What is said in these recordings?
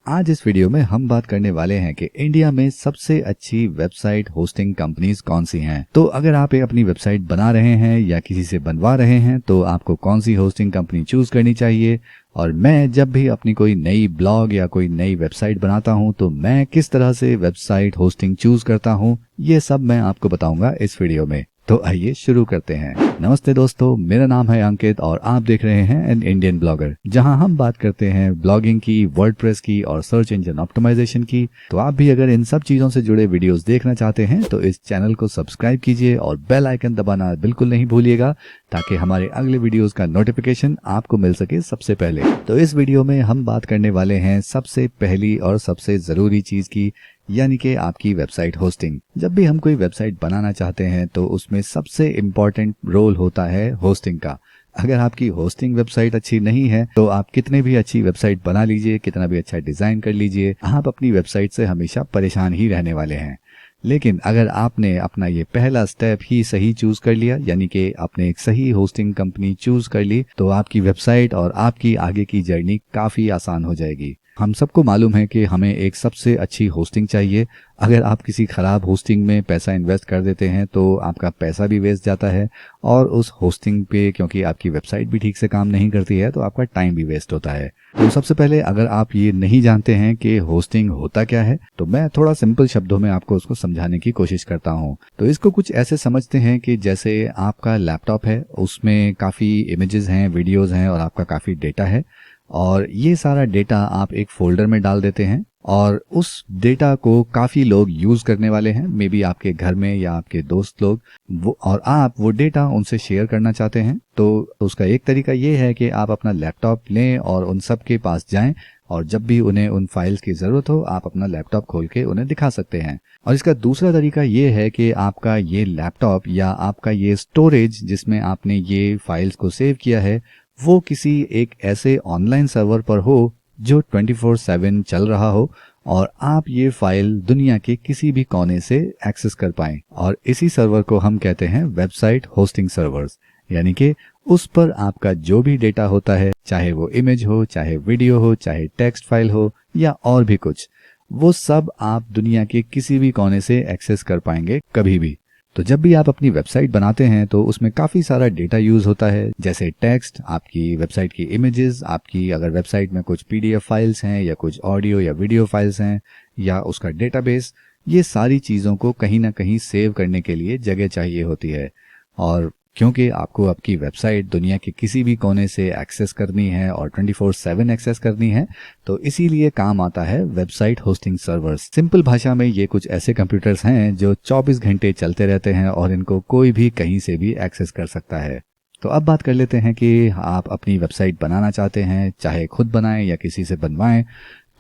आज इस वीडियो में हम बात करने वाले हैं कि इंडिया में सबसे अच्छी वेबसाइट होस्टिंग कंपनीज कौन सी हैं। तो अगर आप अपनी वेबसाइट बना रहे हैं या किसी से बनवा रहे हैं तो आपको कौन सी होस्टिंग कंपनी चूज करनी चाहिए, और मैं जब भी अपनी कोई नई ब्लॉग या कोई नई वेबसाइट बनाता हूं तो मैं किस तरह से वेबसाइट होस्टिंग चूज करता हूं, ये सब मैं आपको बताऊंगा इस वीडियो में। तो आइए शुरू करते हैं। नमस्ते दोस्तों, मेरा नाम है अंकित और आप देख रहे हैं एन इंडियन ब्लॉगर, जहां हम बात करते हैं ब्लॉगिंग की, वर्डप्रेस की और सर्च इंजन ऑप्टिमाइजेशन की। तो आप भी अगर इन सब चीजों से जुड़े वीडियोस देखना चाहते हैं तो इस चैनल को सब्सक्राइब कीजिए और बेल आइकन दबाना बिल्कुल नहीं भूलिएगा, ताकि हमारे अगले वीडियोस का नोटिफिकेशन आपको मिल सके सबसे पहले। तो इस वीडियो में हम बात करने वाले हैं सबसे पहली और सबसे जरूरी चीज की, यानी कि आपकी वेबसाइट होस्टिंग। जब भी हम कोई वेबसाइट बनाना चाहते हैं तो उसमें सबसे इम्पोर्टेंट रोल होता है होस्टिंग का। अगर आपकी होस्टिंग वेबसाइट अच्छी नहीं है तो आप कितने भी अच्छी वेबसाइट बना लीजिए, कितना भी अच्छा डिजाइन कर लीजिए, आप अपनी वेबसाइट से हमेशा परेशान ही रहने वाले हैं। लेकिन अगर आपने अपना ये पहला स्टेप ही सही चूज कर लिया, यानी कि आपने एक सही होस्टिंग कंपनी चूज कर ली, तो आपकी वेबसाइट और आपकी आगे की जर्नी काफी आसान हो जाएगी। हम सबको मालूम है कि हमें एक सबसे अच्छी होस्टिंग चाहिए। अगर आप किसी खराब होस्टिंग में पैसा इन्वेस्ट कर देते हैं तो आपका पैसा भी वेस्ट जाता है, और उस होस्टिंग पे क्योंकि आपकी वेबसाइट भी ठीक से काम नहीं करती है तो आपका टाइम भी वेस्ट होता है। तो सबसे पहले अगर आप ये नहीं जानते हैं कि होस्टिंग होता क्या है तो मैं थोड़ा सिंपल शब्दों में आपको उसको समझाने की कोशिश करता हूँ। तो इसको कुछ ऐसे समझते हैं कि जैसे आपका लैपटॉप है, उसमें काफ़ी इमेजेस हैं, वीडियोज़ हैं और आपका काफ़ी डेटा है, और ये सारा डेटा आप एक फोल्डर में डाल देते हैं और उस डेटा को काफ़ी लोग यूज़ करने वाले हैं, मे बी आपके घर में या आपके दोस्त लोग, वो और आप वो डेटा उनसे शेयर करना चाहते हैं। तो उसका एक तरीका ये है कि आप अपना लैपटॉप लें और उन सब के पास जाएं, और जब भी उन्हें उन फाइल्स की ज़रूरत हो आप अपना लैपटॉप खोल के उन्हें दिखा सकते हैं। और इसका दूसरा तरीका ये है कि आपका ये लैपटॉप या आपका ये स्टोरेज जिसमें आपने ये फाइल्स को सेव किया है वो किसी एक ऐसे ऑनलाइन सर्वर पर हो जो 24/7 चल रहा हो, और आप ये फाइल दुनिया के किसी भी कोने से एक्सेस कर पाएं। और इसी सर्वर को हम कहते हैं वेबसाइट होस्टिंग सर्वर्स, यानी कि उस पर आपका जो भी डेटा होता है, चाहे वो इमेज हो, चाहे वीडियो हो, चाहे टेक्स्ट फाइल हो या और भी कुछ, वो सब आप दुनिया के किसी भी कोने से एक्सेस कर पाएंगे कभी भी। तो जब भी आप अपनी वेबसाइट बनाते हैं तो उसमें काफ़ी सारा डेटा यूज़ होता है, जैसे टेक्स्ट, आपकी वेबसाइट की इमेजेस, आपकी अगर वेबसाइट में कुछ पीडीएफ फाइल्स हैं या कुछ ऑडियो या वीडियो फाइल्स हैं या उसका डेटाबेस। ये सारी चीज़ों को कहीं ना कहीं सेव करने के लिए जगह चाहिए होती है, और क्योंकि आपको आपकी वेबसाइट दुनिया के किसी भी कोने से एक्सेस करनी है और 24/7 एक्सेस करनी है, तो इसीलिए काम आता है वेबसाइट होस्टिंग सर्वर्स। सिंपल भाषा में ये कुछ ऐसे कंप्यूटर्स हैं जो 24 घंटे चलते रहते हैं और इनको कोई भी कहीं से भी एक्सेस कर सकता है। तो अब बात कर लेते हैं कि आप अपनी वेबसाइट बनाना चाहते हैं, चाहे खुद बनाएं या किसी से बनवाएं,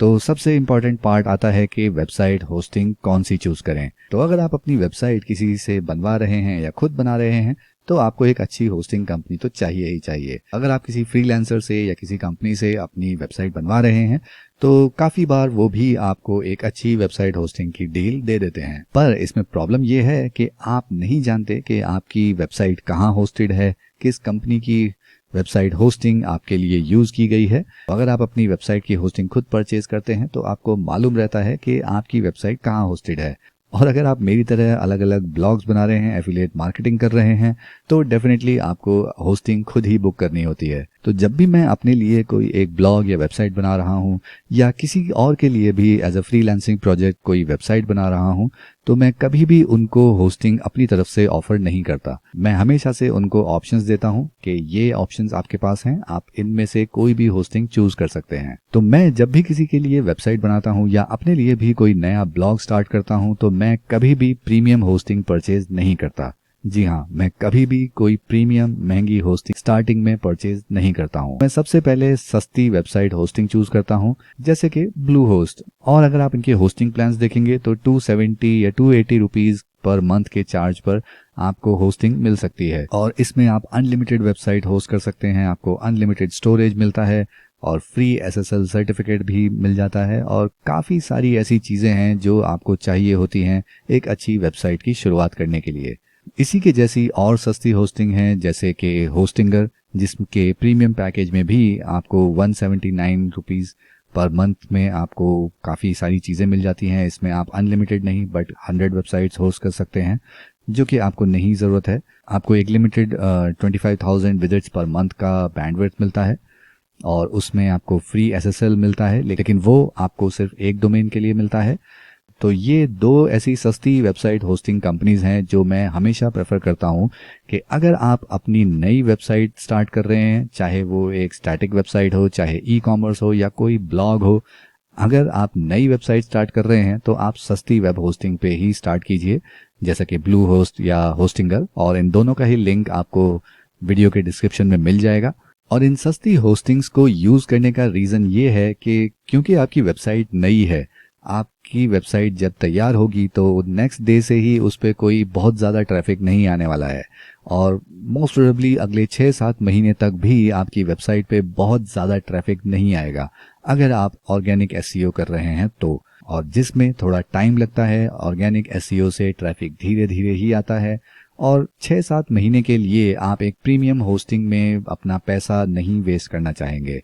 तो सबसे इम्पॉर्टेंट पार्ट आता है कि वेबसाइट होस्टिंग कौन सी चूज करें। तो अगर आप अपनी वेबसाइट किसी से बनवा रहे हैं या खुद बना रहे हैं तो आपको एक अच्छी होस्टिंग कंपनी तो चाहिए ही चाहिए। अगर आप किसी फ्रीलांसर से या किसी कंपनी से अपनी वेबसाइट बनवा रहे हैं तो काफ़ी बार वो भी आपको एक अच्छी वेबसाइट होस्टिंग की डील दे देते हैं, पर इसमें प्रॉब्लम ये है कि आप नहीं जानते कि आपकी वेबसाइट कहाँ होस्टेड है, किस कंपनी की वेबसाइट होस्टिंग आपके लिए यूज़ की गई है। अगर आप अपनी वेबसाइट की होस्टिंग खुद परचेज करते हैं तो आपको मालूम रहता है कि आपकी वेबसाइट कहाँ होस्टेड है। और अगर आप मेरी तरह अलग अलग ब्लॉग्स बना रहे हैं, एफिलिएट मार्केटिंग कर रहे हैं, तो डेफिनेटली आपको होस्टिंग खुद ही बुक करनी होती है। तो जब भी मैं अपने लिए कोई एक ब्लॉग या वेबसाइट बना रहा हूँ या किसी और के लिए भी एज अ फ्रीलांसिंग प्रोजेक्ट कोई वेबसाइट बना रहा हूँ, तो मैं कभी भी उनको होस्टिंग अपनी तरफ से ऑफर नहीं करता। मैं हमेशा से उनको ऑप्शंस देता हूँ कि ये ऑप्शंस आपके पास हैं, आप इनमें से कोई भी होस्टिंग चूज कर सकते हैं। तो मैं जब भी किसी के लिए वेबसाइट बनाता हूँ या अपने लिए भी कोई नया ब्लॉग स्टार्ट करता हूँ तो मैं कभी भी प्रीमियम होस्टिंग परचेज नहीं करता। जी हाँ, मैं कभी भी कोई प्रीमियम महंगी होस्टिंग स्टार्टिंग में परचेज नहीं करता हूँ। मैं सबसे पहले सस्ती वेबसाइट होस्टिंग चूज करता हूँ, जैसे कि ब्लू होस्ट। और अगर आप इनके होस्टिंग प्लान्स देखेंगे तो 270 या 280 रुपीज पर मंथ के चार्ज पर आपको होस्टिंग मिल सकती है, और इसमें आप अनलिमिटेड वेबसाइट होस्ट कर सकते हैं, आपको अनलिमिटेड स्टोरेज मिलता है और फ्री SSL सर्टिफिकेट भी मिल जाता है, और काफ़ी सारी ऐसी चीज़ें हैं जो आपको चाहिए होती हैं एक अच्छी वेबसाइट की शुरुआत करने के लिए। इसी के जैसी और सस्ती होस्टिंग है, जैसे कि होस्टिंगर, जिसके प्रीमियम पैकेज में भी आपको 179 रुपीज़ पर मंथ में आपको काफ़ी सारी चीज़ें मिल जाती हैं। इसमें आप अनलिमिटेड नहीं बट 100 वेबसाइट्स होस्ट कर सकते हैं, जो कि आपको नहीं ज़रूरत है। आपको एक लिमिटेड 25,000 विजिट्स पर मंथ का बैंडविड्थ मिलता है और उसमें आपको फ्री SSL मिलता है, लेकिन वो आपको सिर्फ एक डोमेन के लिए मिलता है। तो ये दो ऐसी सस्ती वेबसाइट होस्टिंग कंपनीज हैं जो मैं हमेशा प्रेफर करता हूं कि अगर आप अपनी नई वेबसाइट स्टार्ट कर रहे हैं, चाहे वो एक स्टैटिक वेबसाइट हो, चाहे ई-कॉमर्स हो या कोई ब्लॉग हो, अगर आप नई वेबसाइट स्टार्ट कर रहे हैं तो आप सस्ती वेब होस्टिंग पे ही स्टार्ट कीजिए, जैसा कि ब्लू होस्ट या होस्टिंगर, और इन दोनों का ही लिंक आपको वीडियो के डिस्क्रिप्शन में मिल जाएगा। और इन सस्ती होस्टिंग्स को यूज करने का रीजन ये है कि क्योंकि आपकी वेबसाइट नई है, आपकी वेबसाइट जब तैयार होगी तो नेक्स्ट डे से ही उस पर कोई बहुत ज़्यादा ट्रैफिक नहीं आने वाला है और मोस्ट प्रोबेबली अगले 6-7 महीने तक भी आपकी वेबसाइट पे बहुत ज़्यादा ट्रैफिक नहीं आएगा अगर आप ऑर्गेनिक एसईओ कर रहे हैं तो। और जिसमें थोड़ा टाइम लगता है, ऑर्गेनिक एसईओ से ट्रैफिक धीरे धीरे ही आता है और 6-7 महीने के लिए आप एक प्रीमियम होस्टिंग में अपना पैसा नहीं वेस्ट करना चाहेंगे।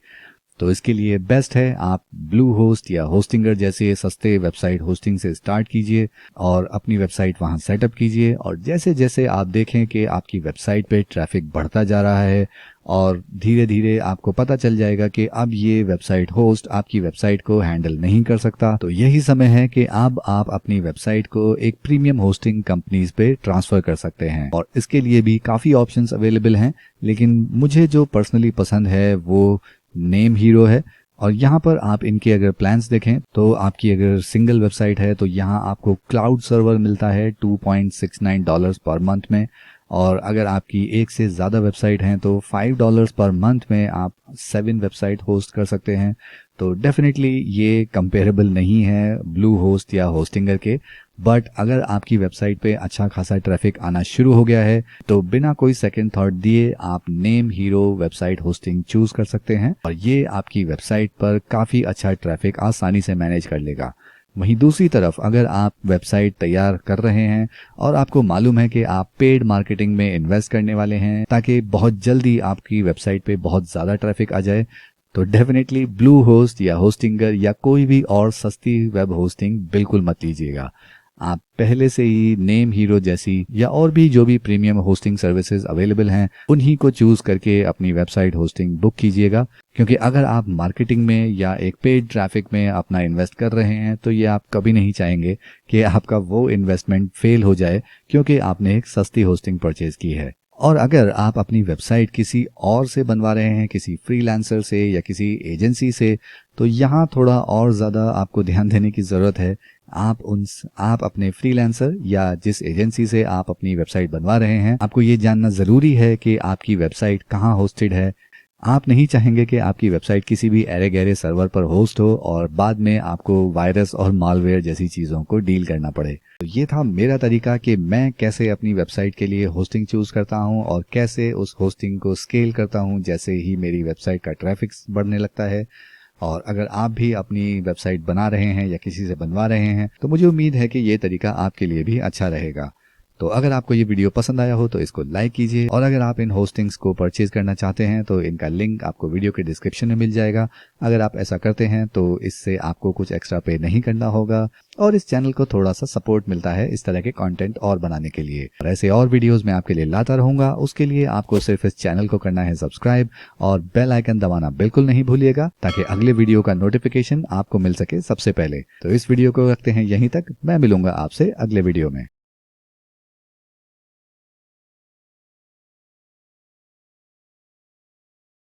तो इसके लिए बेस्ट है आप ब्लू होस्ट या होस्टिंगर जैसे सस्ते वेबसाइट होस्टिंग से स्टार्ट कीजिए और अपनी वेबसाइट वहां सेटअप कीजिए। और जैसे जैसे आप देखें कि आपकी वेबसाइट पे ट्रैफिक बढ़ता जा रहा है और धीरे धीरे आपको पता चल जाएगा कि अब ये वेबसाइट होस्ट आपकी वेबसाइट को हैंडल नहीं कर सकता, तो यही समय है कि अब आप अपनी वेबसाइट को एक प्रीमियम होस्टिंग कंपनीज पे ट्रांसफर कर सकते हैं। और इसके लिए भी काफ़ी ऑप्शंस अवेलेबल हैं, लेकिन मुझे जो पर्सनली पसंद है वो नेम हीरो है। और यहाँ पर आप इनके अगर प्लान्स देखें तो आपकी अगर सिंगल वेबसाइट है तो यहाँ आपको क्लाउड सर्वर मिलता है $2.69 पर मंथ में, और अगर आपकी एक से ज़्यादा वेबसाइट हैं तो $5 पर मंथ में आप 7 वेबसाइट होस्ट कर सकते हैं। तो डेफिनेटली ये कंपेरेबल नहीं है ब्लू होस्ट या होस्टिंगर के, बट अगर आपकी वेबसाइट पे अच्छा खासा ट्रैफिक आना शुरू हो गया है तो बिना कोई सेकंड थॉट दिए आप name hero website hosting choose कर सकते हैं और ये आपकी वेबसाइट पर काफ़ी अच्छा ट्रैफिक आसानी से मैनेज कर लेगा। वहीं दूसरी तरफ अगर आप वेबसाइट तैयार कर रहे हैं और आपको मालूम है कि आप पेड मार्केटिंग में इन्वेस्ट करने वाले हैं ताकि बहुत जल्दी आपकी वेबसाइट पे बहुत ज़्यादा ट्रैफिक आ जाए, तो डेफिनेटली ब्लू होस्ट या होस्टिंगर या कोई भी और सस्ती वेब होस्टिंग बिल्कुल मत लीजिएगा। आप पहले से ही नेम हीरो जैसी या और भी जो भी प्रीमियम होस्टिंग सर्विसेज अवेलेबल हैं उन्हीं को चूज करके अपनी वेबसाइट होस्टिंग बुक कीजिएगा, क्योंकि अगर आप मार्केटिंग में या एक पेड ट्रैफिक में अपना इन्वेस्ट कर रहे हैं तो ये आप कभी नहीं चाहेंगे कि आपका वो इन्वेस्टमेंट फेल हो जाए क्योंकि आपने एक सस्ती होस्टिंग परचेज की है। और अगर आप अपनी वेबसाइट किसी और से बनवा रहे हैं, किसी फ्रीलांसर से या किसी एजेंसी से, तो यहाँ थोड़ा और ज़्यादा आपको ध्यान देने की ज़रूरत है। आप अपने फ्रीलांसर या जिस एजेंसी से आप अपनी वेबसाइट बनवा रहे हैं, आपको ये जानना ज़रूरी है कि आपकी वेबसाइट कहाँ होस्टेड है। आप नहीं चाहेंगे कि आपकी वेबसाइट किसी भी अरे गहरे सर्वर पर होस्ट हो और बाद में आपको वायरस और मालवेयर जैसी चीज़ों को डील करना पड़े। तो ये था मेरा तरीका कि मैं कैसे अपनी वेबसाइट के लिए होस्टिंग चूज करता हूँ और कैसे उस होस्टिंग को स्केल करता हूँ जैसे ही मेरी वेबसाइट का ट्रैफिक बढ़ने लगता है। और अगर आप भी अपनी वेबसाइट बना रहे हैं या किसी से बनवा रहे हैं तो मुझे उम्मीद है कि ये तरीका आपके लिए भी अच्छा रहेगा। तो अगर आपको ये वीडियो पसंद आया हो तो इसको लाइक कीजिए, और अगर आप इन होस्टिंग्स को परचेज करना चाहते हैं तो इनका लिंक आपको वीडियो के डिस्क्रिप्शन में मिल जाएगा। अगर आप ऐसा करते हैं तो इससे आपको कुछ एक्स्ट्रा पे नहीं करना होगा और इस चैनल को थोड़ा सा सपोर्ट मिलता है इस तरह के कंटेंट और बनाने के लिए। और ऐसे और वीडियोस मैं आपके लिए लाता रहूंगा। उसके लिए आपको सिर्फ इस चैनल को करना है सब्सक्राइब और बेल आइकन दबाना बिल्कुल नहीं भूलिएगा ताकि अगले वीडियो का नोटिफिकेशन आपको मिल सके सबसे पहले। तो इस वीडियो को रखते हैं यहीं तक, मैं मिलूंगा आपसे अगले वीडियो में।